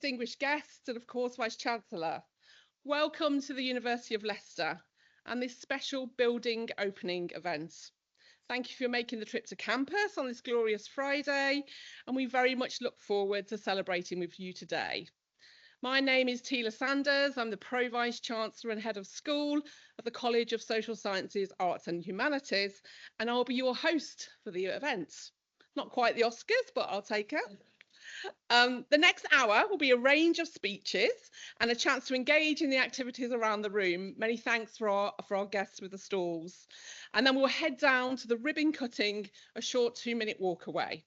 distinguished guests, and of course, Vice-Chancellor. Welcome to the University of Leicester and this special building opening event. Thank you for making the trip to campus on this glorious Friday, and we very much look forward to celebrating with you today. My name is Teela Sanders. I'm the Pro Vice-Chancellor and Head of School at the College of Social Sciences, Arts and Humanities, and I'll be your host for the event. Not quite the Oscars, but I'll take it. The next hour will be a range of speeches and a chance to engage in the activities around the room. Many thanks for our guests with the stalls. And then we'll head down to the ribbon cutting, a short 2-minute walk away.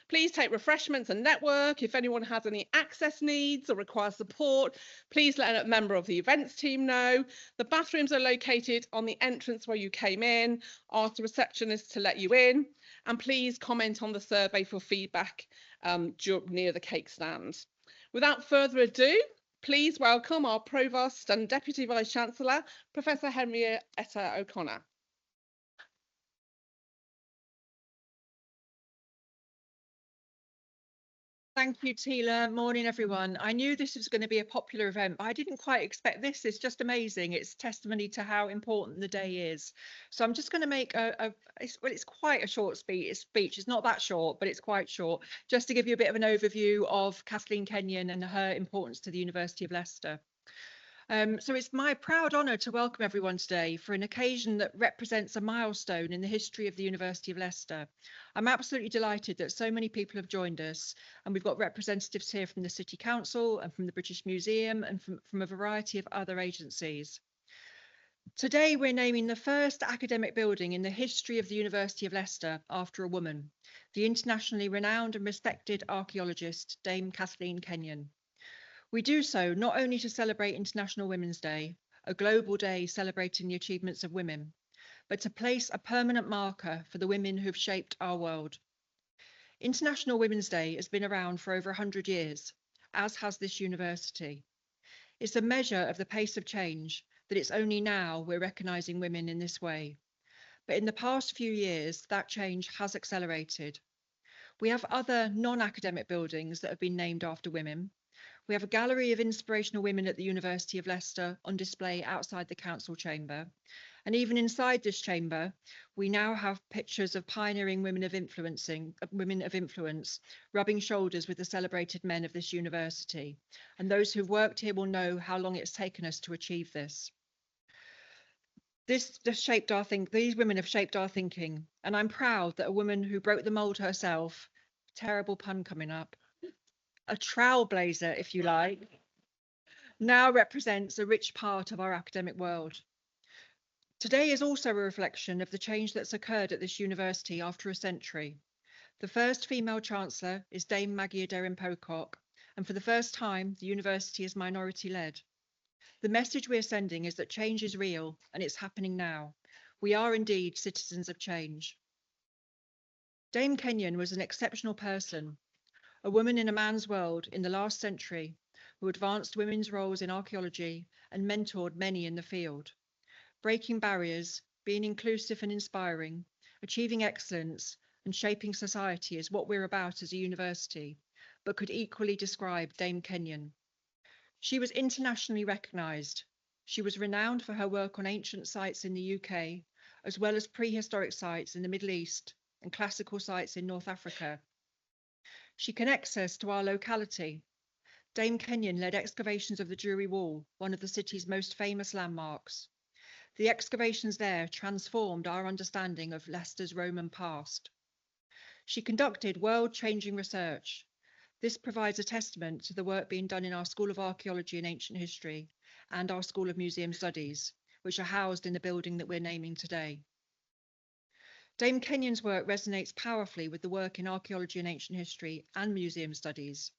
Please take refreshments and network. If anyone has any access needs or requires support, please let a member of the events team know. The bathrooms are located on the entrance where you came in. Ask the receptionist to let you in. And please comment on the survey for feedback near the cake stand. Without further ado, please welcome our Provost and Deputy Vice-Chancellor, Professor Henrietta O'Connor. Thank you, Teela. Morning, everyone. I knew this was going to be a popular event, but I didn't quite expect this. It's just amazing. It's testimony to how important the day is. So I'm just going to make it's quite a short speech. It's not that short, but it's quite short, just to give you a bit of an overview of Kathleen Kenyon and her importance to the University of Leicester. So it's my proud honour to welcome everyone today for an occasion that represents a milestone in the history of the University of Leicester. I'm absolutely delighted that so many people have joined us, and we've got representatives here from the City Council and from the British Museum and from a variety of other agencies. Today we're naming the first academic building in the history of the University of Leicester after a woman, the internationally renowned and respected archaeologist Dame Kathleen Kenyon. We do so not only to celebrate International Women's Day, a global day celebrating the achievements of women, but to place a permanent marker for the women who've shaped our world. International Women's Day has been around for over 100 years, as has this university. It's a measure of the pace of change that it's only now we're recognising women in this way. But in the past few years, that change has accelerated. We have other non-academic buildings that have been named after women. We have a gallery of inspirational women at the University of Leicester on display outside the council chamber. And even inside this chamber, we now have pictures of pioneering women of influence, rubbing shoulders with the celebrated men of this university. And those who've worked here will know how long it's taken us to achieve this. These women have shaped our thinking. And I'm proud that a woman who broke the mold herself, terrible pun coming up, a trailblazer, if you like, now represents a rich part of our academic world. Today is also a reflection of the change that's occurred at this university after a century. The first female Chancellor is Dame Maggie Adair-Pocock, and for the first time, the university is minority-led. The message we're sending is that change is real, and it's happening now. We are indeed citizens of change. Dame Kenyon was an exceptional person, a woman in a man's world in the last century who advanced women's roles in archaeology and mentored many in the field. Breaking barriers, being inclusive and inspiring, achieving excellence and shaping society is what we're about as a university, but could equally describe Dame Kenyon. She was internationally recognised. She was renowned for her work on ancient sites in the UK, as well as prehistoric sites in the Middle East and classical sites in North Africa. She connects us to our locality. Dame Kenyon led excavations of the Drury Wall, one of the city's most famous landmarks. The excavations there transformed our understanding of Leicester's Roman past. She conducted world-changing research. This provides a testament to the work being done in our School of Archaeology and Ancient History and our School of Museum Studies, which are housed in the building that we're naming today. Dame Kenyon's work resonates powerfully with the work in archaeology and ancient history and museum studies.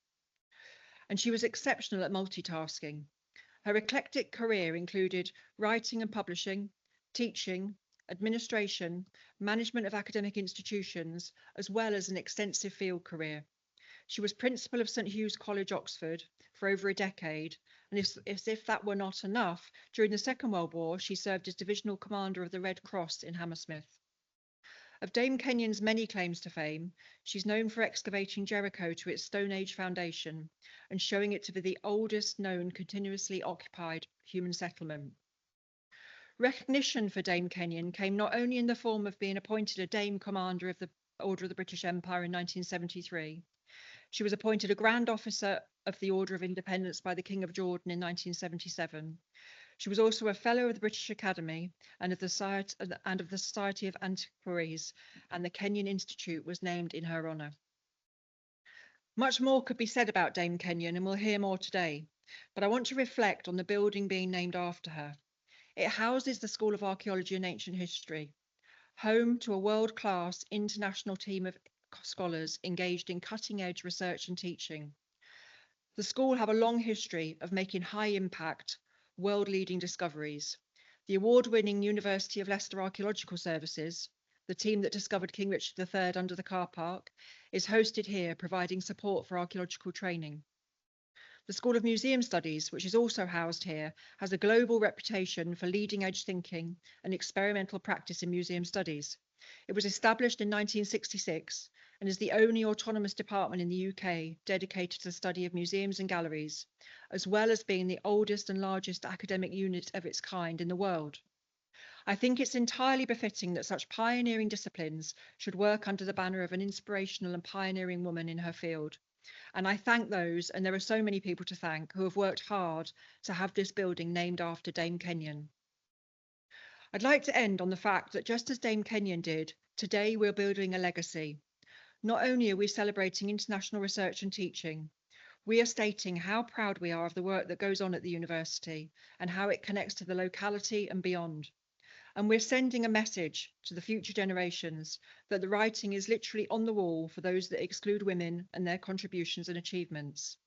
And she was exceptional at multitasking. Her eclectic career included writing and publishing, teaching, administration, management of academic institutions, as well as an extensive field career. She was principal of St Hugh's College, Oxford, for over a decade, and as if that were not enough, during the Second World War, she served as Divisional Commander of the Red Cross in Hammersmith. Of Dame Kenyon's many claims to fame, she's known for excavating Jericho to its Stone Age foundation and showing it to be the oldest known continuously occupied human settlement. Recognition for Dame Kenyon came not only in the form of being appointed a Dame Commander of the Order of the British Empire in 1973, she was appointed a Grand Officer of the Order of Independence by the King of Jordan in 1977. She was also a Fellow of the British Academy and of the Society of Antiquaries, and the Kenyon Institute was named in her honour. Much more could be said about Dame Kenyon, and we'll hear more today, but I want to reflect on the building being named after her. It houses the School of Archaeology and Ancient History, home to a world-class international team of scholars engaged in cutting-edge research and teaching. The school have a long history of making high-impact, world-leading discoveries. The award-winning University of Leicester Archaeological Services, the team that discovered King Richard III under the car park, is hosted here, providing support for archaeological training. The School of Museum Studies, which is also housed here, has a global reputation for leading-edge thinking and experimental practice in museum studies. It was established in 1966 and is the only autonomous department in the UK dedicated to the study of museums and galleries, as well as being the oldest and largest academic unit of its kind in the world. I think it's entirely befitting that such pioneering disciplines should work under the banner of an inspirational and pioneering woman in her field. And I thank those, and there are so many people to thank, who have worked hard to have this building named after Dame Kenyon. I'd like to end on the fact that just as Dame Kenyon did, today we're building a legacy. Not only are we celebrating international research and teaching, we are stating how proud we are of the work that goes on at the university and how it connects to the locality and beyond. And we're sending a message to the future generations that the writing is literally on the wall for those that exclude women and their contributions and achievements.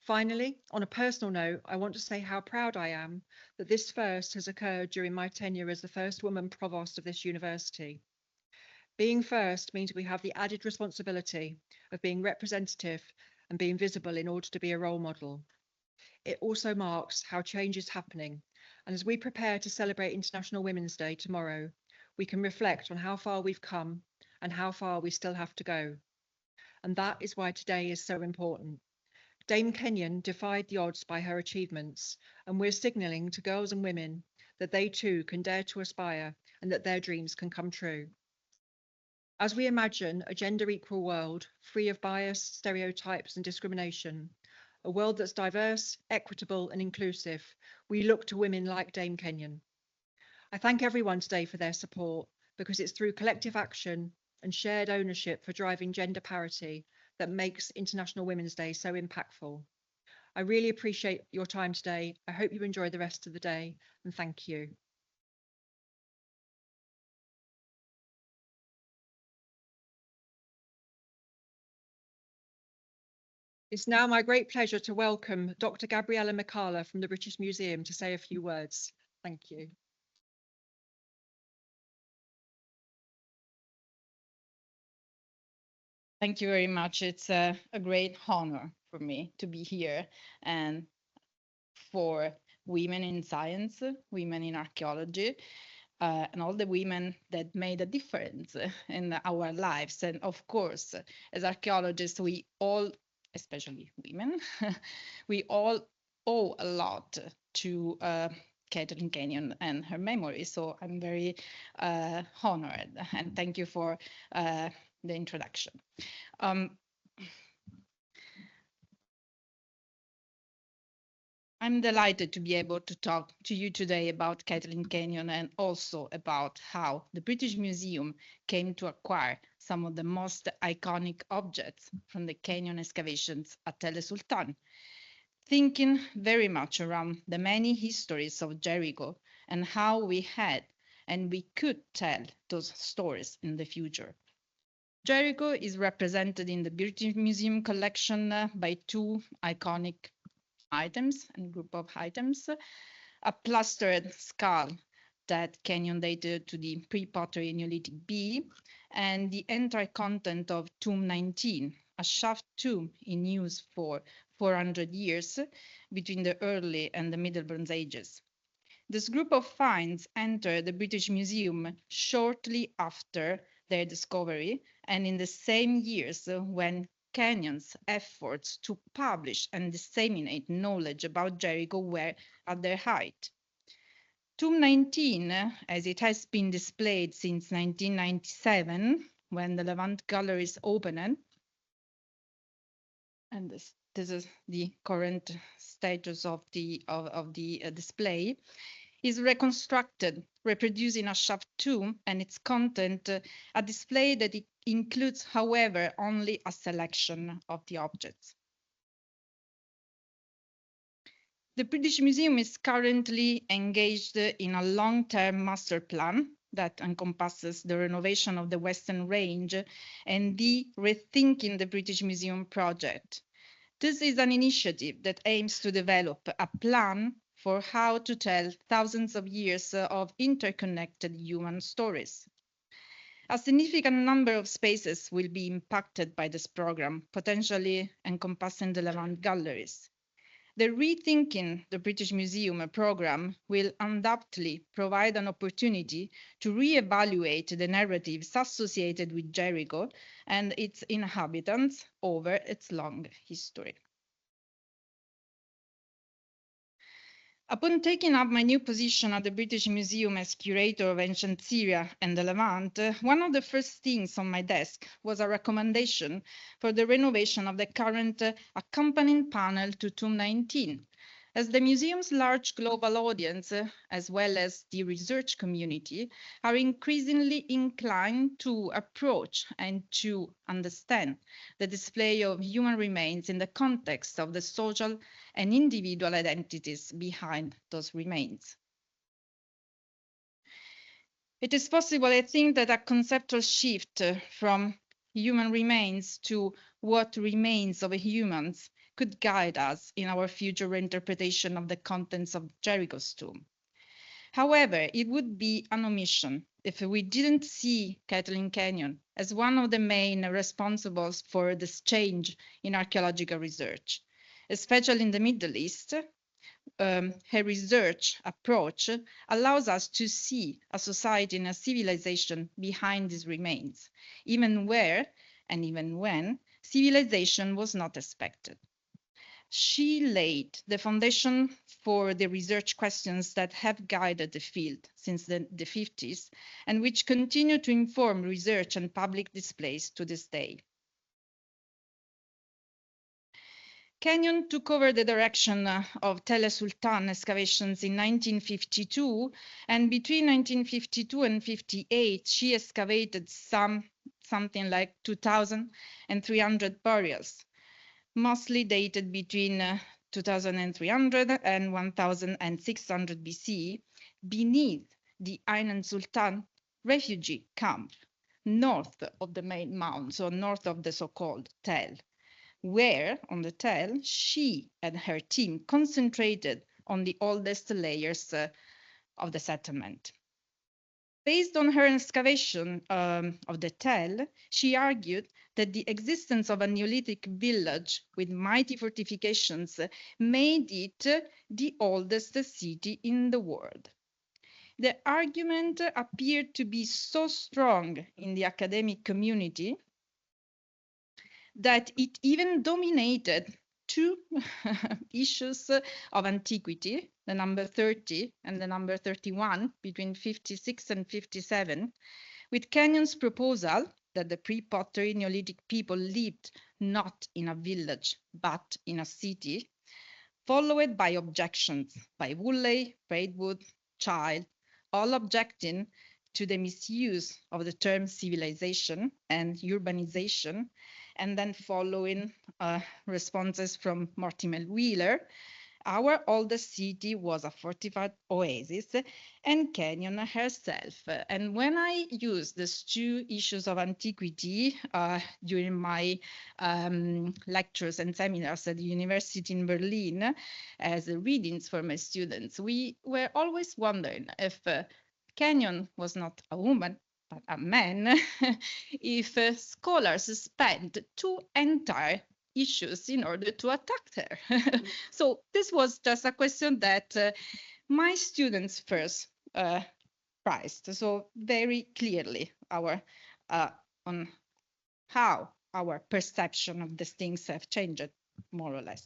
Finally, on a personal note, I want to say how proud I am that this first has occurred during my tenure as the first woman provost of this university. Being first means we have the added responsibility of being representative and being visible in order to be a role model. It also marks how change is happening, and as we prepare to celebrate International Women's Day tomorrow, we can reflect on how far we've come and how far we still have to go. And that is why today is so important. Dame Kenyon defied the odds by her achievements, and we're signalling to girls and women that they too can dare to aspire and that their dreams can come true. As we imagine a gender equal world, free of bias, stereotypes and discrimination, a world that's diverse, equitable and inclusive, we look to women like Dame Kenyon. I thank everyone today for their support, because it's through collective action and shared ownership for driving gender parity that makes International Women's Day so impactful. I really appreciate your time today. I hope you enjoy the rest of the day, and thank you. It's now my great pleasure to welcome Dr Gabriella Micale from the British Museum to say a few words. Thank you. Thank you very much. It's a great honor for me to be here and for women in science, women in archaeology, and all the women that made a difference in our lives. And of course, as archaeologists, we all, especially women, we all owe a lot to Kathleen Kenyon and her memory. So I'm very honored, and thank you for the introduction. I'm delighted to be able to talk to you today about Kathleen Kenyon and also about how the British Museum came to acquire some of the most iconic objects from the Kenyon excavations at Tel Sultan, thinking very much around the many histories of Jericho and how we had and we could tell those stories in the future. Jericho is represented in the British Museum collection by two iconic items and group of items, a plastered skull that Kenyon dated to the pre-pottery Neolithic B, and the entire content of Tomb 19, a shaft tomb in use for 400 years between the early and the Middle Bronze Ages. This group of finds entered the British Museum shortly after their discovery and in the same years when Kenyon's efforts to publish and disseminate knowledge about Jericho were at their height. Tomb 19, as it has been displayed since 1997, when the Levant Galleries opened, and this is the current status of the display, is reconstructed, reproducing a shaft tomb and its content, a display that it includes, however, only a selection of the objects. The British Museum is currently engaged in a long-term master plan that encompasses the renovation of the Western Range and the Rethinking the British Museum project. This is an initiative that aims to develop a plan for how to tell thousands of years of interconnected human stories. A significant number of spaces will be impacted by this program, potentially encompassing the Levant Galleries. The Rethinking the British Museum program will undoubtedly provide an opportunity to re-evaluate the narratives associated with Jericho and its inhabitants over its long history. Upon taking up my new position at the British Museum as curator of ancient Syria and the Levant, one of the first things on my desk was a recommendation for the renovation of the current accompanying panel to Tomb 19. As the museum's large global audience, as well as the research community, are increasingly inclined to approach and to understand the display of human remains in the context of the social and individual identities behind those remains. It is possible, I think, that a conceptual shift from human remains to what remains of humans could guide us in our future reinterpretation of the contents of Jericho's tomb. However, it would be an omission if we didn't see Kathleen Kenyon as one of the main responsibles for this change in archaeological research, especially in the Middle East. Her research approach allows us to see a society and a civilization behind these remains, even where and even when civilization was not expected. She laid the foundation for the research questions that have guided the field since the 50s and which continue to inform research and public displays to this day. Kenyon took over the direction of Tel Sultan excavations in 1952, and between 1952 and 58, she excavated something like 2,300 burials, mostly dated between 2,300 and 1,600 BC, beneath the Ain Sultan refugee camp, north of the main mound, so north of the so-called Tel, where on the Tel, she and her team concentrated on the oldest layers of the settlement. Based on her excavation of the Tel, she argued that the existence of a Neolithic village with mighty fortifications made it the oldest city in the world. The argument appeared to be so strong in the academic community that it even dominated two issues of antiquity, the number 30 and the number 31, between 56 and 57, with Kenyon's proposal that the pre-pottery Neolithic people lived not in a village, but in a city, followed by objections by Woolley, Braidwood, Child, all objecting to the misuse of the term civilization and urbanization, and then following responses from Mortimer Wheeler. Our oldest city was a fortified oasis, and Kenyon herself. And when I used these two issues of antiquity during my lectures and seminars at the university in Berlin as readings for my students, we were always wondering if Kenyon was not a woman, but a man, if scholars spent two entire issues in order to attack her. So this was just a question that my students first priced, so very clearly our on how our perception of these things have changed, more or less.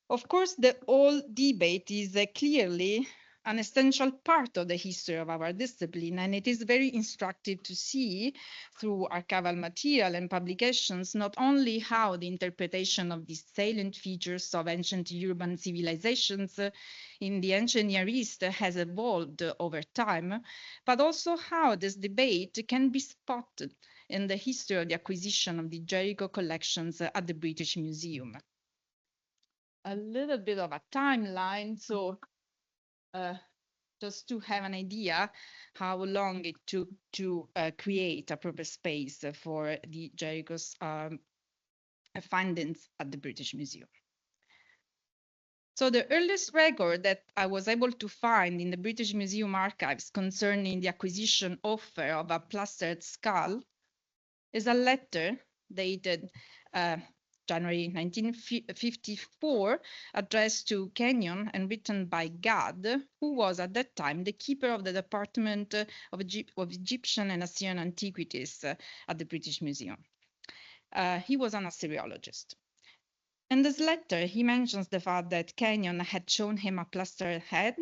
Of course, the whole debate is clearly an essential part of the history of our discipline, and it is very instructive to see through archival material and publications not only how the interpretation of these salient features of ancient urban civilizations in the ancient Near East has evolved over time, but also how this debate can be spotted in the history of the acquisition of the Jericho collections at the British Museum. A little bit of a timeline, so just to have an idea how long it took to create a proper space for the Jericho's findings at the British Museum. So the earliest record that I was able to find in the British Museum archives concerning the acquisition offer of a plastered skull is a letter dated January 1954, addressed to Kenyon and written by Gad, who was at that time the keeper of the Department of Egyptian and Assyrian Antiquities at the British Museum. He was an Assyriologist. In this letter, he mentions the fact that Kenyon had shown him a plastered head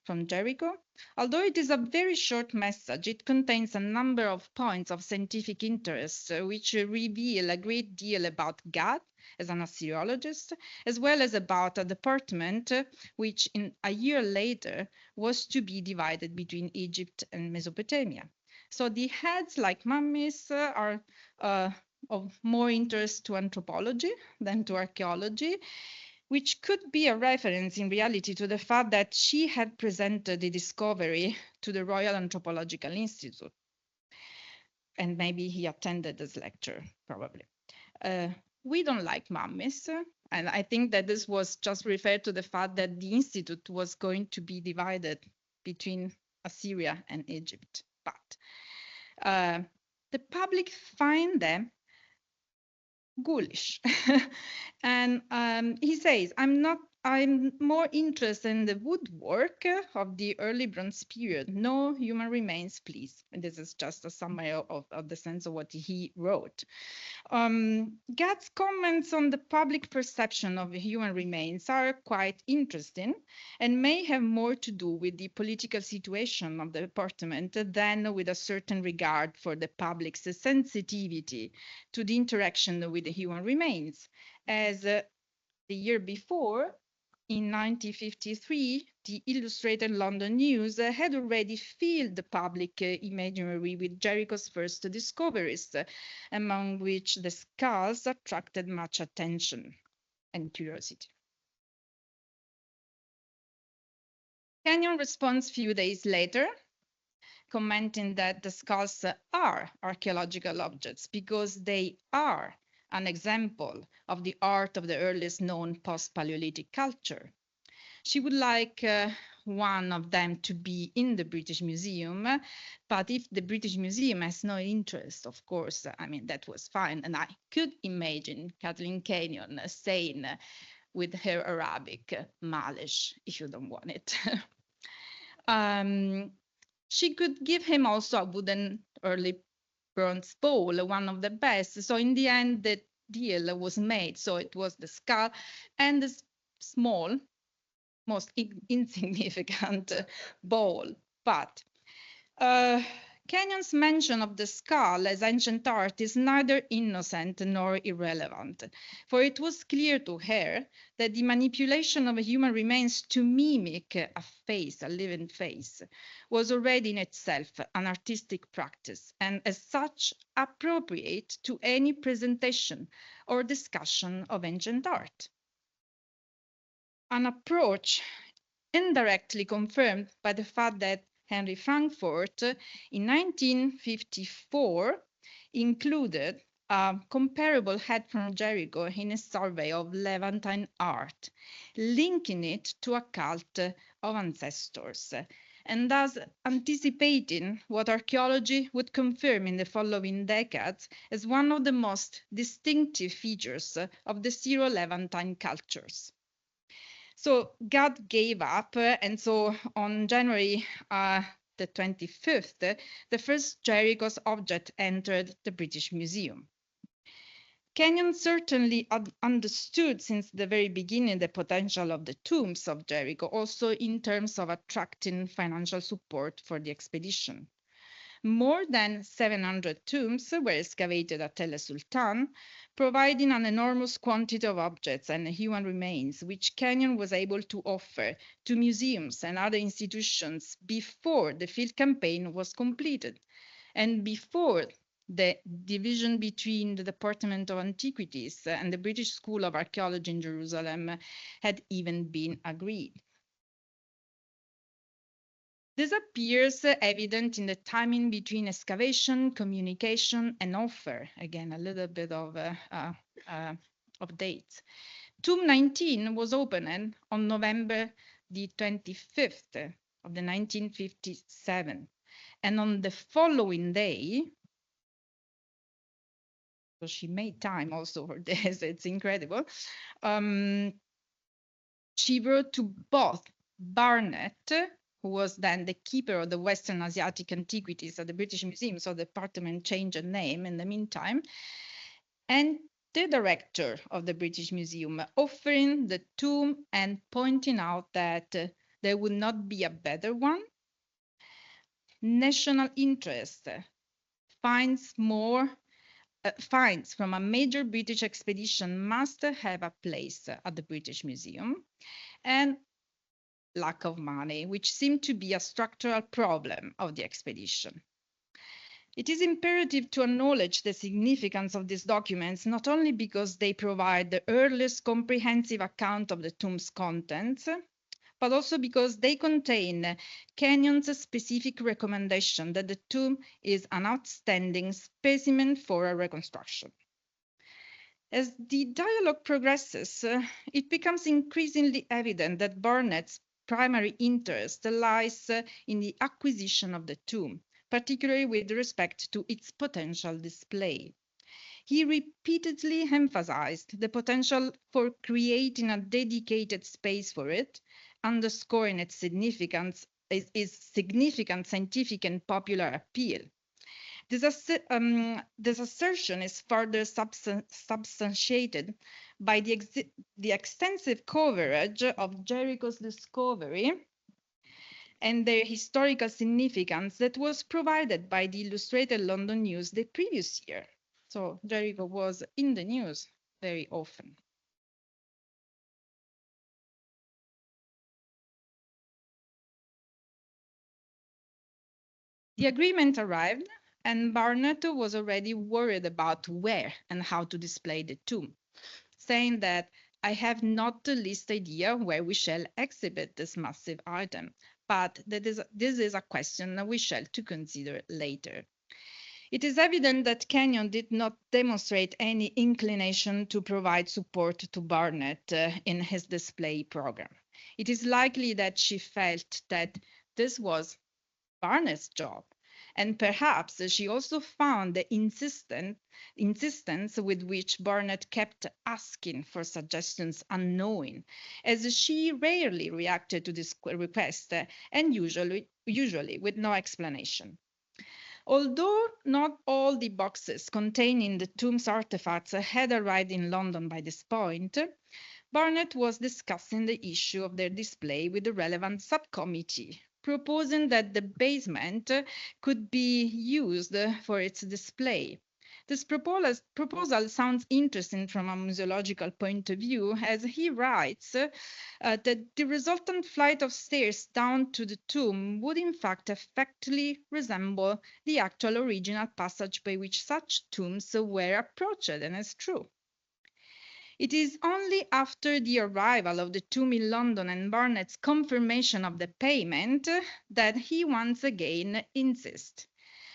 from Jericho. Although it is a very short message, it contains a number of points of scientific interest, which reveal a great deal about Gad as an Assyriologist, as well as about a department which a year later was to be divided between Egypt and Mesopotamia. So the heads, like mummies, are of more interest to anthropology than to archaeology, which could be a reference in reality to the fact that she had presented the discovery to the Royal Anthropological Institute. And maybe he attended this lecture, probably. We don't like mummies, and I think that this was just referred to the fact that the institute was going to be divided between Assyria and Egypt. But the public find them ghoulish. And he says, I'm more interested in the woodwork of the early Bronze period. No human remains, please. And this is just a summary of the sense of what he wrote. Gad's comments on the public perception of human remains are quite interesting and may have more to do with the political situation of the department than with a certain regard for the public's sensitivity to the interaction with the human remains. As the year before, in 1953, the Illustrated London News had already filled the public imaginary with Jericho's first discoveries, among which the skulls attracted much attention and curiosity. Kenyon responds a few days later, commenting that the skulls are archaeological objects because they are an example of the art of the earliest known post-Paleolithic culture. She would like one of them to be in the British Museum, but if the British Museum has no interest, of course, I mean, that was fine. And I could imagine Kathleen Kenyon saying with her Arabic, "Malish, if you don't want it." She could give him also a wooden early bronze bowl, one of the best. So in the end, the deal was made. So it was the skull and the small, most insignificant bowl. But Kenyon's mention of the skull as ancient art is neither innocent nor irrelevant, for it was clear to her that the manipulation of a human remains to mimic a face, a living face, was already in itself an artistic practice, and as such appropriate to any presentation or discussion of ancient art. An approach indirectly confirmed by the fact that Henry Frankfurt in 1954 included a comparable head from Jericho in his survey of Levantine art, linking it to a cult of ancestors, and thus anticipating what archaeology would confirm in the following decades as one of the most distinctive features of the Syro-Levantine cultures. So God gave up, and so on January the 25th, the first Jericho's object entered the British Museum. Kenyon certainly understood since the very beginning the potential of the tombs of Jericho, also in terms of attracting financial support for the expedition. More than 700 tombs were excavated at Tel Sultan, providing an enormous quantity of objects and human remains, which Kenyon was able to offer to museums and other institutions before the field campaign was completed and before the division between the Department of Antiquities and the British School of Archaeology in Jerusalem had even been agreed. This appears evident in the timing between excavation, communication, and offer. Again, a little bit of dates. Tomb 19 was opened on November the 25th of the 1957. And on the following day, so she made time also for this, it's incredible. She wrote to both Barnett, who was then the keeper of the Western Asiatic Antiquities at the British Museum, so the department changed the name in the meantime, and the director of the British Museum, offering the tomb and pointing out that there would not be a better one. National interest finds from a major British expedition must have a place at the British Museum, and lack of money, which seemed to be a structural problem of the expedition. It is imperative to acknowledge the significance of these documents, not only because they provide the earliest comprehensive account of the tomb's contents, but also because they contain Kenyon's specific recommendation that the tomb is an outstanding specimen for a reconstruction. As the dialogue progresses, it becomes increasingly evident that Barnett's primary interest lies in the acquisition of the tomb, particularly with respect to its potential display. He repeatedly emphasized the potential for creating a dedicated space for it, underscoring its significant scientific and popular appeal. This assertion is further substantiated by the extensive coverage of Jericho's discovery and their historical significance that was provided by the Illustrated London News the previous year. So Jericho was in the news very often. The agreement arrived, and Barnett was already worried about where and how to display the tomb, saying that I have not the least idea where we shall exhibit this massive item, but this is a question we shall to consider later. It is evident that Kenyon did not demonstrate any inclination to provide support to Barnett in his display program. It is likely that she felt that this was Barnett's job, and perhaps she also found the insistence with which Barnett kept asking for suggestions unknowing, as she rarely reacted to this request and usually with no explanation. Although not all the boxes containing the tomb's artifacts had arrived in London by this point, Barnett was discussing the issue of their display with the relevant subcommittee, proposing that the basement could be used for its display. This proposal sounds interesting from a museological point of view, as he writes that the resultant flight of stairs down to the tomb would in fact effectively resemble the actual original passage by which such tombs were approached, and it's true. It is only after the arrival of the tomb in London and Barnett's confirmation of the payment that he once again insists.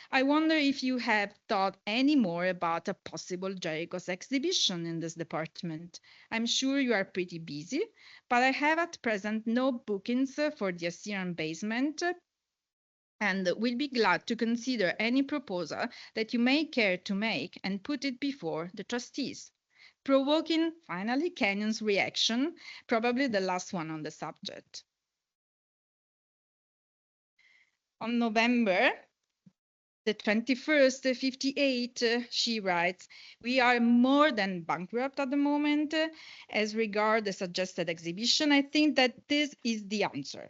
I wonder if you have thought any more about a possible Jericho's exhibition in this department. I'm sure you are pretty busy, but I have at present no bookings for the Assyrian basement, and will be glad to consider any proposal that you may care to make and put it before the trustees. provoking finally Kenyon's reaction, probably the last one on the subject. On November the 21st, 58, she writes, "We are more than bankrupt at the moment. As regards the suggested exhibition, I think that this is the answer.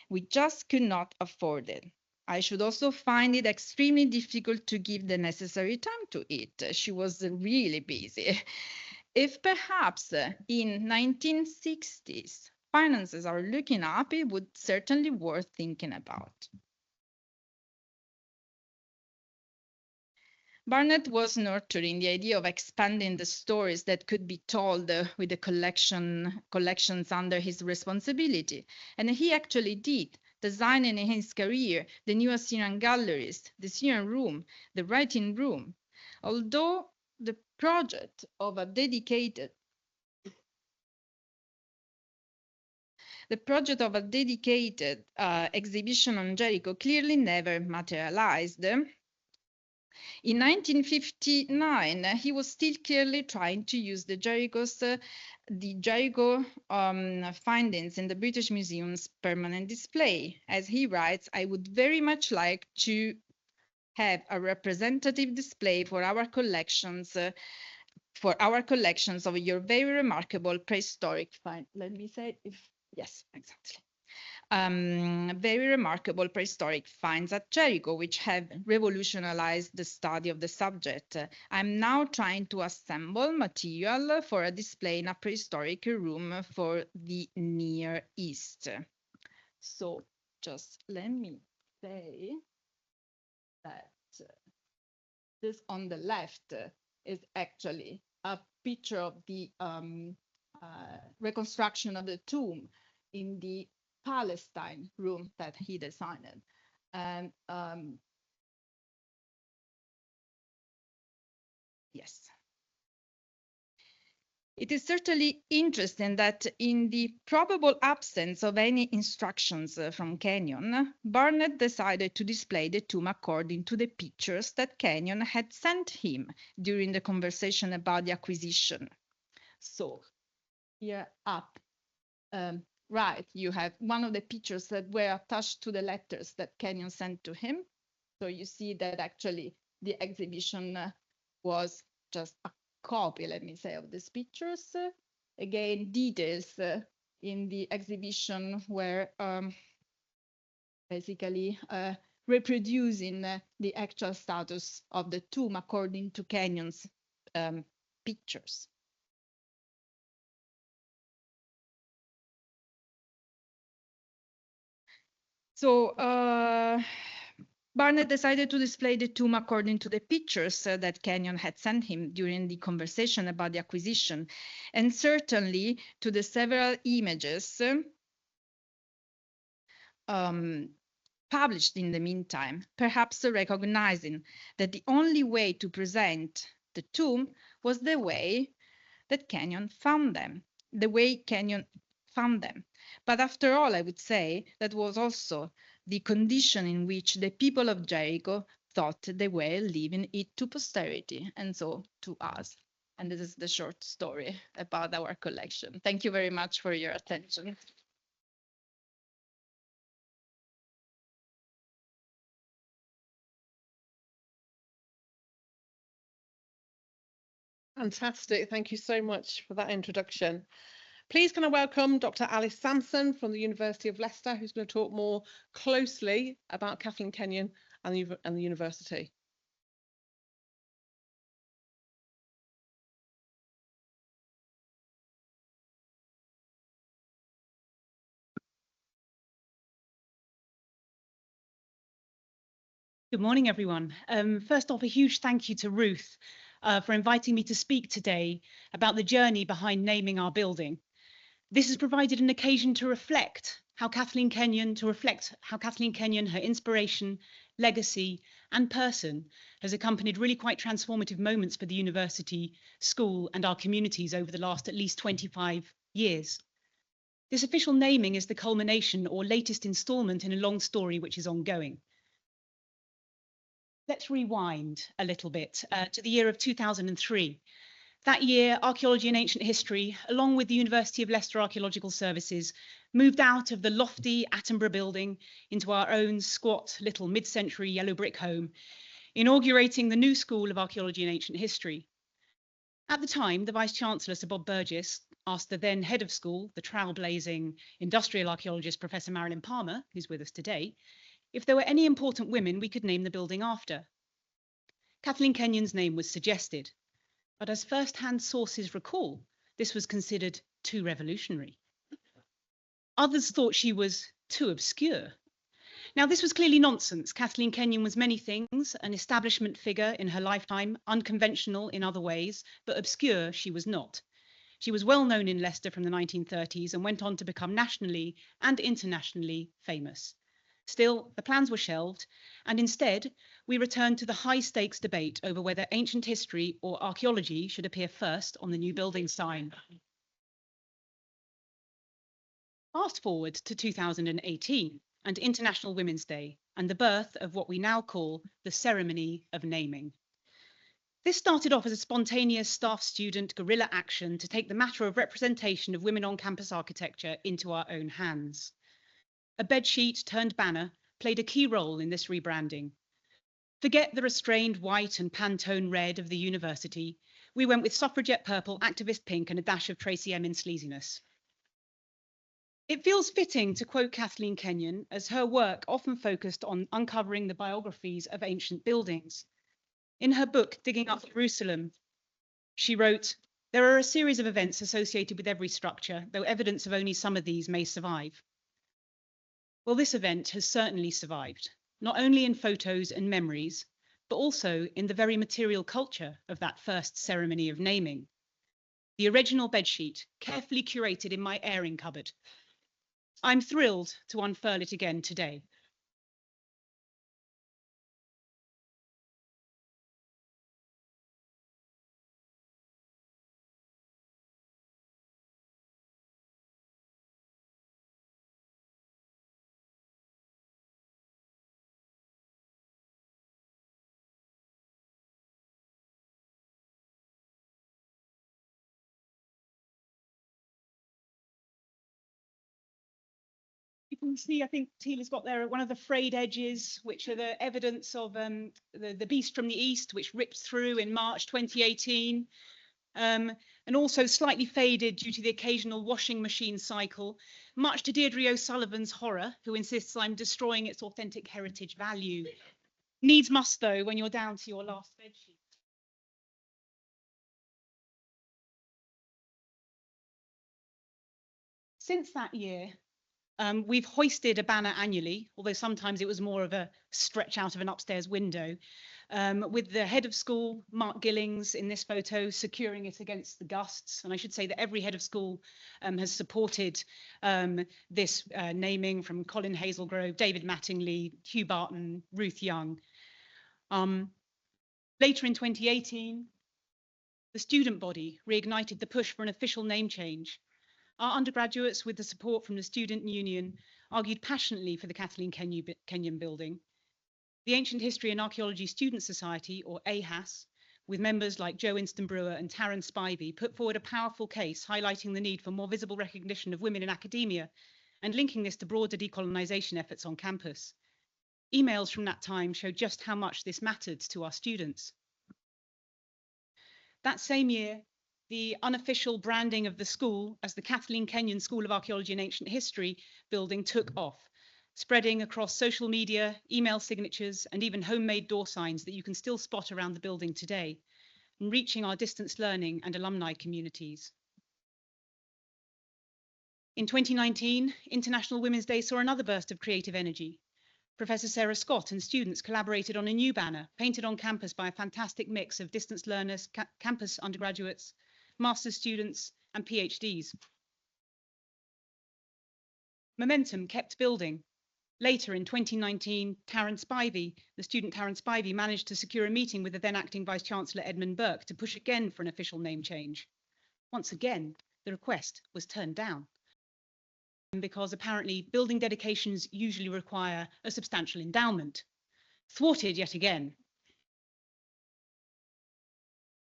We just could not afford it. I should also find it extremely difficult to give the necessary time to it." She was really busy. If perhaps in 1960s finances are looking up, it would certainly worth thinking about. Barnett was nurturing the idea of expanding the stories that could be told with the collections under his responsibility, and he actually did, designing in his career the new Assyrian galleries, the Syrian room, the writing room. Although the project of a dedicated exhibition on Jericho clearly never materialized. In 1959, he was still clearly trying to use the Jericho findings in the British Museum's permanent display. As he writes, "I would very much like to have a representative display for our collections of your very remarkable prehistoric find." Let me say yes, exactly. Very remarkable prehistoric finds at Jericho, which have revolutionized the study of the subject. I'm now trying to assemble material for a display in a prehistoric room for the Near East. So just let me say that this on the left is actually a picture of the reconstruction of the tomb in the Palestine room that he designed. And yes. It is certainly interesting that in the probable absence of any instructions from Kenyon, Barnett decided to display the tomb according to the pictures that Kenyon had sent him during the conversation about the acquisition. So here up, right, you have one of the pictures that were attached to the letters that Kenyon sent to him. So you see that actually the exhibition was just a copy, let me say, of these pictures. Again, details in the exhibition were basically reproducing the actual status of the tomb according to Kenyon's pictures. So Barnett decided to display the tomb according to the pictures that Kenyon had sent him during the conversation about the acquisition, and certainly to the several images published in the meantime, perhaps recognizing that the only way to present the tomb was the way that Kenyon found them, But after all, I would say that was also the condition in which the people of Jericho thought they were leaving it to posterity, and so to us. And this is the short story about our collection. Thank you very much for your attention. Fantastic. Thank you so much for that introduction. Please can I welcome Dr. Alice Samson from the University of Leicester, who's going to talk more closely about Kathleen Kenyon and the university. Good morning, everyone. First off, a huge thank you to Ruth for inviting me to speak today about the journey behind naming our building. This has provided an occasion to reflect how Kathleen Kenyon, her inspiration, legacy, and person has accompanied really quite transformative moments for the university, school, and our communities over the last at least 25 years. This official naming is the culmination or latest installment in a long story which is ongoing. Let's rewind a little bit to the year of 2003. That year, Archaeology and Ancient History, along with the University of Leicester Archaeological Services, moved out of the lofty Attenborough building into our own squat little mid-century yellow brick home, inaugurating the new School of Archaeology and Ancient History. At the time, the Vice-Chancellor, Sir Bob Burgess, asked the then head of school, the trailblazing industrial archaeologist, Professor Marilyn Palmer, who's with us today, if there were any important women we could name the building after. Kathleen Kenyon's name was suggested, but as first-hand sources recall, this was considered too revolutionary. Others thought she was too obscure. Now, this was clearly nonsense. Kathleen Kenyon was many things, an establishment figure in her lifetime, unconventional in other ways, but obscure she was not. She was well known in Leicester from the 1930s and went on to become nationally and internationally famous. Still, the plans were shelved, and instead, we returned to the high-stakes debate over whether ancient history or archaeology should appear first on the new building sign. Fast forward to 2018 and International Women's Day and the birth of what we now call the ceremony of naming. This started off as a spontaneous staff-student guerrilla action to take the matter of representation of women on campus architecture into our own hands. A bedsheet turned banner played a key role in this rebranding. Forget the restrained white and Pantone red of the university. We went with suffragette purple, activist pink, and a dash of Tracy Emin sleaziness. It feels fitting to quote Kathleen Kenyon, as her work often focused on uncovering the biographies of ancient buildings. In her book, Digging Up Jerusalem, she wrote, "There are a series of events associated with every structure, though evidence of only some of these may survive." Well, this event has certainly survived, not only in photos and memories, but also in the very material culture of that first ceremony of naming. The original bedsheet, carefully curated in my airing cupboard. I'm thrilled to unfurl it again today. You can see, I think Teela's got there one of the frayed edges, which are the evidence of the beast from the east, which ripped through in March 2018, and also slightly faded due to the occasional washing machine cycle, much to Deirdre O'Sullivan's horror, who insists I'm destroying its authentic heritage value. Needs must, though, when you're down to your last bedsheet. Since that year, we've hoisted a banner annually, although sometimes it was more of a stretch out of an upstairs window, with the head of school, Mark Gillings, in this photo, securing it against the gusts. And I should say that every head of school has supported this naming, from Colin Hazelgrove, David Mattingly, Hugh Barton, Ruth Young. Later in 2018, the student body reignited the push for an official name change. Our undergraduates, with the support from the Student Union, argued passionately for the Kathleen Kenyon building. The Ancient History and Archaeology Student Society, or AHAS, with members like Jo Winston-Brewer and Taryn Spivey, put forward a powerful case highlighting the need for more visible recognition of women in academia and linking this to broader decolonisation efforts on campus. Emails from that time showed just how much this mattered to our students. That same year, the unofficial branding of the school as the Kathleen Kenyon School of Archaeology and Ancient History building took off, spreading across social media, email signatures, and even homemade door signs that you can still spot around the building today, and reaching our distance learning and alumni communities. In 2019, International Women's Day saw another burst of creative energy. Professor Sarah Scott and students collaborated on a new banner painted on campus by a fantastic mix of distance learners, campus undergraduates, master's students, and PhDs. Momentum kept building. Later in 2019, the student Taryn Spivey managed to secure a meeting with the then acting Vice-Chancellor Edmund Burke to push again for an official name change. Once again, the request was turned down, because apparently building dedications usually require a substantial endowment. Thwarted yet again.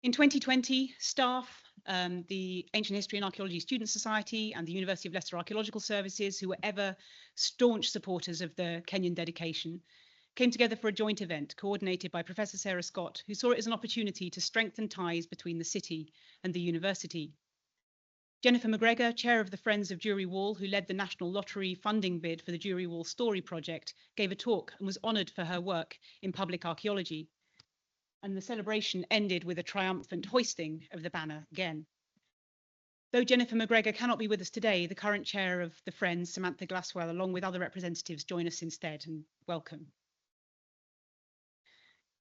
In 2020, staff, the Ancient History and Archaeology Student Society and the University of Leicester Archaeological Services, who were ever staunch supporters of the Kenyon dedication, came together for a joint event coordinated by Professor Sarah Scott, who saw it as an opportunity to strengthen ties between the city and the university. Jennifer McGregor, chair of the Friends of Jury Wall, who led the National Lottery funding bid for the Jury Wall Story Project, gave a talk and was honoured for her work in public archaeology. And the celebration ended with a triumphant hoisting of the banner again. Though Jennifer McGregor cannot be with us today, the current chair of the Friends, Samantha Glasswell, along with other representatives, join us instead, and welcome.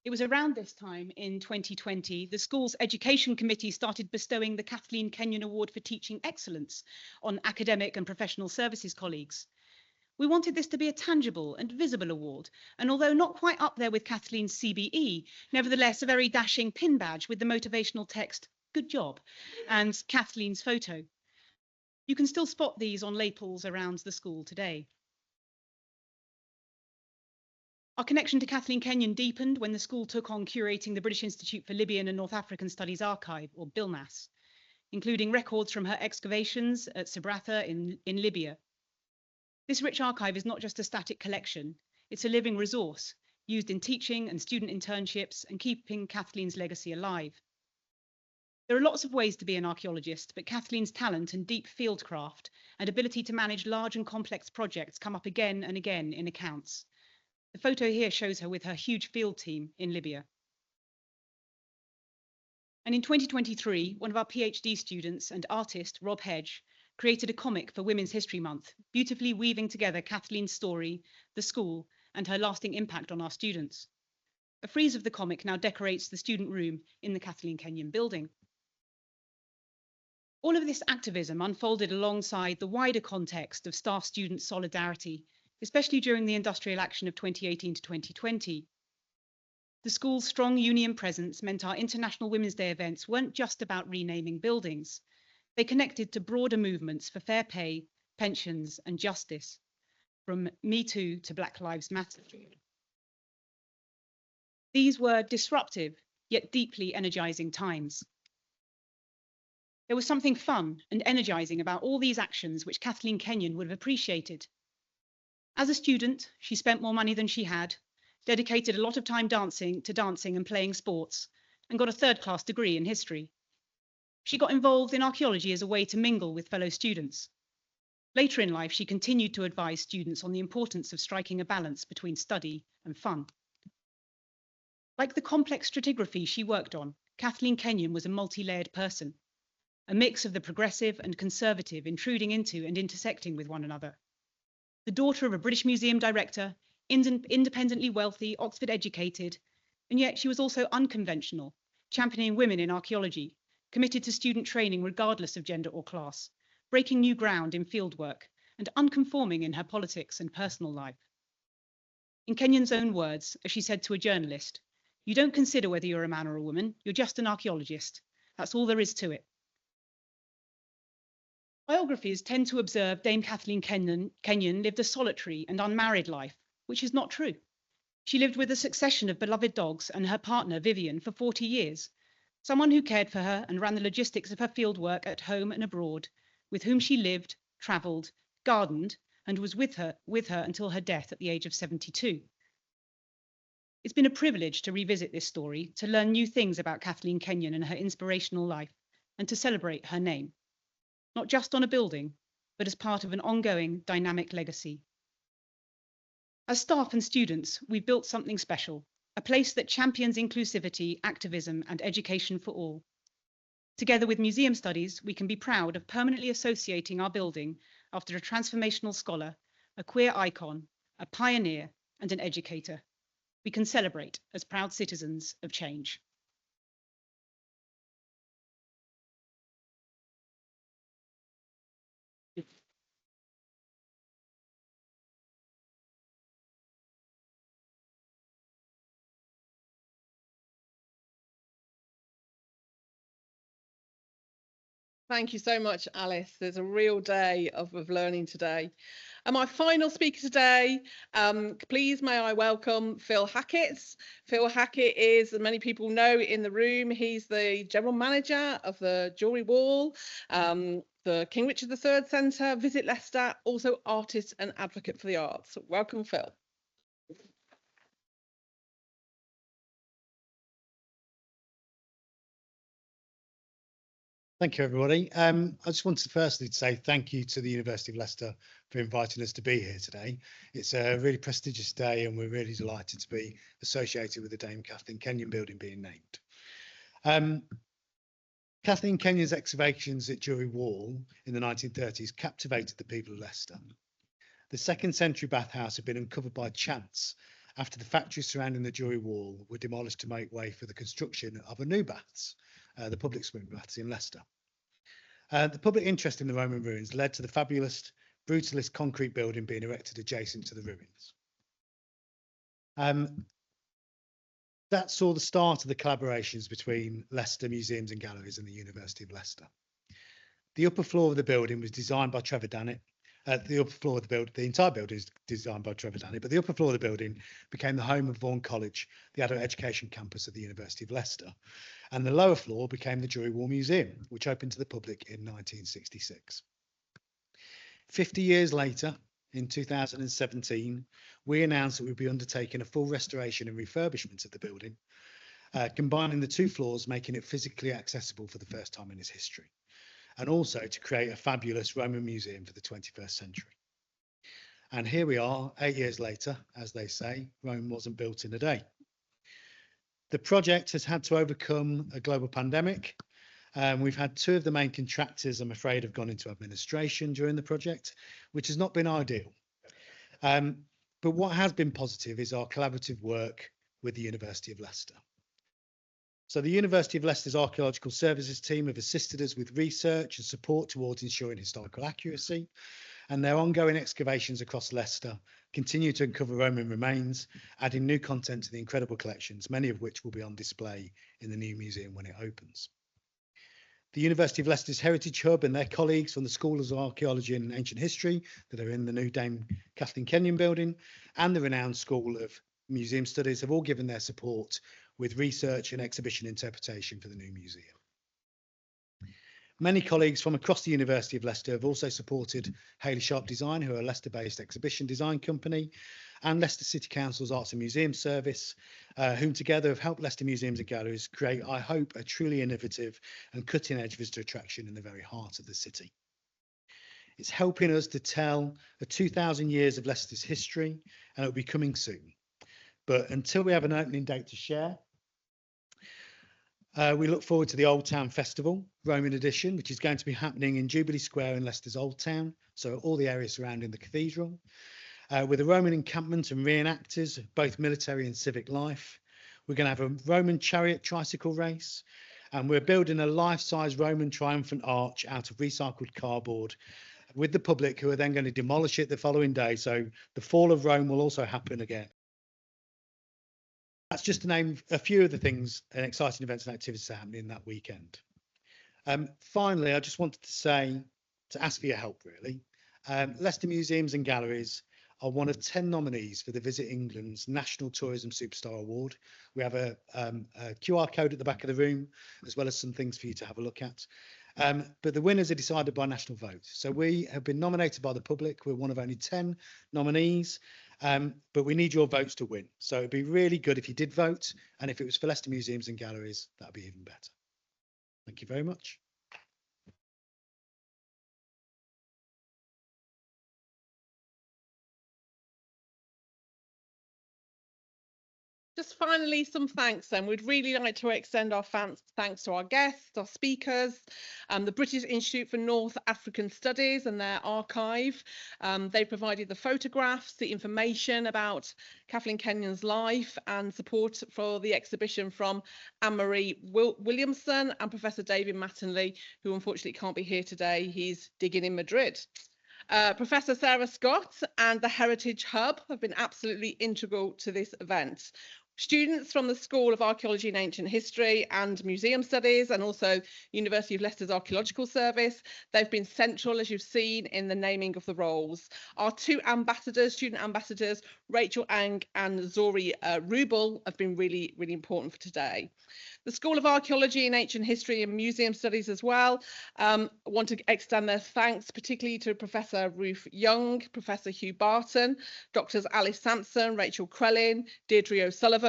It was around this time in 2020, the school's education committee started bestowing the Kathleen Kenyon Award for Teaching Excellence on academic and professional services colleagues. We wanted this to be a tangible and visible award, and although not quite up there with Kathleen's CBE, nevertheless a very dashing pin badge with the motivational text, "Good job," and Kathleen's photo. You can still spot these on lapels around the school today. Our connection to Kathleen Kenyon deepened when the school took on curating the British Institute for Libyan and North African Studies archive, or BILNAS, including records from her excavations at Sabratha in Libya. This rich archive is not just a static collection, it's a living resource used in teaching and student internships and keeping Kathleen's legacy alive. There are lots of ways to be an archaeologist, but Kathleen's talent and deep fieldcraft and ability to manage large and complex projects come up again and again in accounts. The photo here shows her with her huge field team in Libya. And in 2023, one of our PhD students and artist, Rob Hedge, created a comic for Women's History Month, beautifully weaving together Kathleen's story, the school, and her lasting impact on our students. A frieze of the comic now decorates the student room in the Kathleen Kenyon building. All of this activism unfolded alongside the wider context of staff-student solidarity, especially during the industrial action of 2018 to 2020. The school's strong union presence meant our International Women's Day events weren't just about renaming buildings. They connected to broader movements for fair pay, pensions, and justice, from Me Too to Black Lives Matter. These were disruptive, yet deeply energizing times. There was something fun and energizing about all these actions which Kathleen Kenyon would have appreciated. As a student, she spent more money than she had, dedicated a lot of time dancing and playing sports, and got a third-class degree in history. She got involved in archaeology as a way to mingle with fellow students. Later in life, she continued to advise students on the importance of striking a balance between study and fun. Like the complex stratigraphy she worked on, Kathleen Kenyon was a multi-layered person, a mix of the progressive and conservative intruding into and intersecting with one another. The daughter of a British Museum director, independently wealthy, Oxford-educated, and yet she was also unconventional, championing women in archaeology, committed to student training regardless of gender or class, breaking new ground in fieldwork, and unconforming in her politics and personal life. In Kenyon's own words, as she said to a journalist, "You don't consider whether you're a man or a woman, you're just an archaeologist. That's all there is to it." Biographies tend to observe Dame Kathleen Kenyon lived a solitary and unmarried life, which is not true. She lived with a succession of beloved dogs and her partner, Vivian, for 40 years, someone who cared for her and ran the logistics of her fieldwork at home and abroad, with whom she lived, travelled, gardened, and was with her until her death at the age of 72. It's been a privilege to revisit this story, to learn new things about Kathleen Kenyon and her inspirational life, and to celebrate her name, not just on a building, but as part of an ongoing dynamic legacy. As staff and students, we've built something special, a place that champions inclusivity, activism, and education for all. Together with museum studies, we can be proud of permanently associating our building after a transformational scholar, a queer icon, a pioneer, and an educator. We can celebrate as proud citizens of change. Thank you so much, Alice. There's a real day of learning today. And my final speaker today, please may I welcome Phil Hackett. Phil Hackett is, as many people know in the room, he's the General Manager of the Jewellery Wall, the King Richard III Centre, Visit Leicester, also artist and advocate for the arts. Welcome, Phil. Thank you, everybody. I just wanted firstly to say thank you to the University of Leicester for inviting us to be here today. It's a really prestigious day and we're really delighted to be associated with the Dame Kathleen Kenyon building being named. Kathleen Kenyon's excavations at Jewellery Wall in the 1930s captivated the people of Leicester. The 2nd century bathhouse had been uncovered by chance after the factories surrounding the Jewellery Wall were demolished to make way for the construction of a new baths, the public swimming baths in Leicester. The public interest in the Roman ruins led to the fabulous brutalist concrete building being erected adjacent to the ruins. That saw the start of the collaborations between Leicester Museums and Galleries and the University of Leicester. The upper floor of the building was designed by Trevor Dannett. The upper floor of the building, the entire building is designed by Trevor Dannett, but the upper floor of the building became the home of Vaughan College, the adult education campus of the University of Leicester. And the lower floor became the Jewellery Wall Museum, which opened to the public in 1966. 50 years later, in 2017, we announced that we'd be undertaking a full restoration and refurbishment of the building, combining the 2 floors, making it physically accessible for the first time in its history, and also to create a fabulous Roman museum for the 21st century. And here we are, 8 years later, as they say, Rome wasn't built in a day. The project has had to overcome a global pandemic. We've had 2 of the main contractors, I'm afraid, have gone into administration during the project, which has not been ideal. But what has been positive is our collaborative work with the University of Leicester. So the University of Leicester's Archaeological Services team have assisted us with research and support towards ensuring historical accuracy, and their ongoing excavations across Leicester continue to uncover Roman remains, adding new content to the incredible collections, many of which will be on display in the new museum when it opens. The University of Leicester's Heritage Hub and their colleagues from the Schools of Archaeology and Ancient History that are in the new Dame Kathleen Kenyon building and the renowned School of Museum Studies have all given their support with research and exhibition interpretation for the new museum. Many colleagues from across the University of Leicester have also supported Hayley Sharp Design, who are a Leicester-based exhibition design company, and Leicester City Council's Arts and Museum Service, whom together have helped Leicester Museums and Galleries create, I hope, a truly innovative and cutting-edge visitor attraction in the very heart of the city. It's helping us to tell the 2,000 years of Leicester's history, and it will be coming soon. But until we have an opening date to share, we look forward to the Old Town Festival, Roman edition, which is going to be happening in Jubilee Square in Leicester's Old Town, so all the areas surrounding the cathedral, with a Roman encampment and reenactors of both military and civic life. We're going to have a Roman chariot tricycle race, and we're building a life-size Roman triumphant arch out of recycled cardboard with the public, who are then going to demolish it the following day, so the fall of Rome will also happen again. That's just to name a few of the things and exciting events and activities that are happening that weekend. Finally, I just wanted to ask for your help, really. Leicester Museums and Galleries are one of 10 nominees for the Visit England's National Tourism Superstar Award. We have a QR code at the back of the room, as well as some things for you to have a look at. But the winners are decided by national vote. So we have been nominated by the public. We're one of only 10 nominees. But we need your votes to win. So it'd be really good if you did vote. And if it was for Leicester Museums and Galleries, that'd be even better. Thank you very much. Just finally, some thanks then. We'd really like to extend our thanks to our guests, our speakers, the British Institute for North African Studies and their archive. They provided the photographs, the information about Kathleen Kenyon's life, and support for the exhibition from Anne-Marie Williamson and Professor David Mattingly, who unfortunately can't be here today. He's digging in Madrid. Professor Sarah Scott and the Heritage Hub have been absolutely integral to this event. Students from the School of Archaeology and Ancient History and Museum Studies, and also University of Leicester's Archaeological Service, they've been central, as you've seen, in the naming of the roles. Our two ambassadors, student ambassadors, Rachel Ang and Zori Rubel, have been really, really important for today. The School of Archaeology and Ancient History and Museum Studies as well want to extend their thanks particularly to Professor Ruth Young, Professor Hugh Barton, Doctors Alice Samson, Rachel Crellin, Deirdre O'Sullivan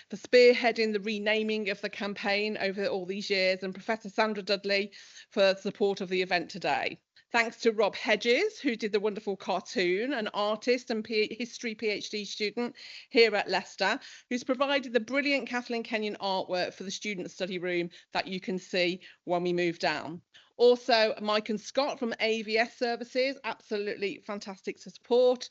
for spearheading the renaming of the campaign over all these years, and Professor Sandra Dudley for support of the event today. Thanks to Rob Hedges, who did the wonderful cartoon, an artist and history PhD student here at Leicester, who's provided the brilliant Kathleen Kenyon artwork for the student study room that you can see when we move down. Also, Mike and Scott from AVS Services, absolutely fantastic to support.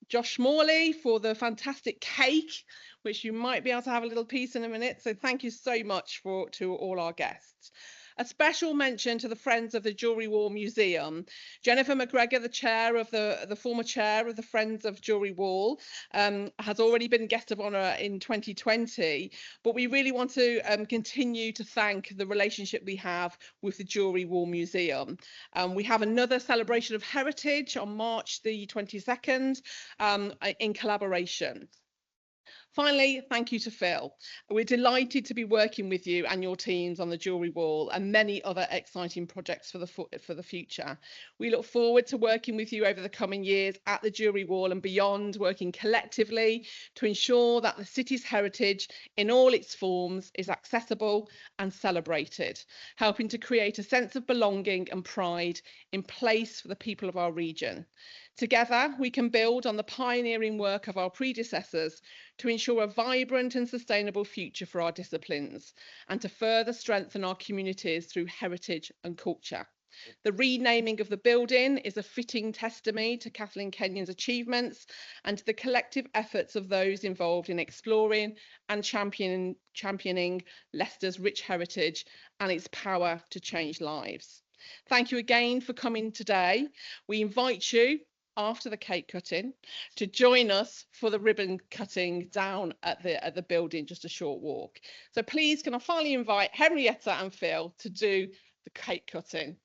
Josh Morley for the fantastic cake, which you might be able to have a little piece in a minute. So thank you so much to all our guests. A special mention to the Friends of the Jewellery Wall Museum. Jennifer McGregor, the chair of the former chair of the Friends of Jewellery Wall, has already been guest of honour in 2020, but we really want to continue to thank the relationship we have with the Jewellery Wall Museum. We have another celebration of heritage on March the 22nd in collaboration. Finally, thank you to Phil. We're delighted to be working with you and your teams on the Jewellery Wall and many other exciting projects for the future. We look forward to working with you over the coming years at the Jewellery Wall and beyond, working collectively to ensure that the city's heritage in all its forms is accessible and celebrated, helping to create a sense of belonging and pride in place for the people of our region. Together, we can build on the pioneering work of our predecessors to ensure a vibrant and sustainable future for our disciplines and to further strengthen our communities through heritage and culture. The renaming of the building is a fitting testimony to Kathleen Kenyon's achievements and to the collective efforts of those involved in exploring and championing Leicester's rich heritage and its power to change lives. Thank you again for coming today. We invite you, after the cake cutting, to join us for the ribbon cutting down at the building, just a short walk. So please can I finally invite Henrietta and Phil to do the cake cutting.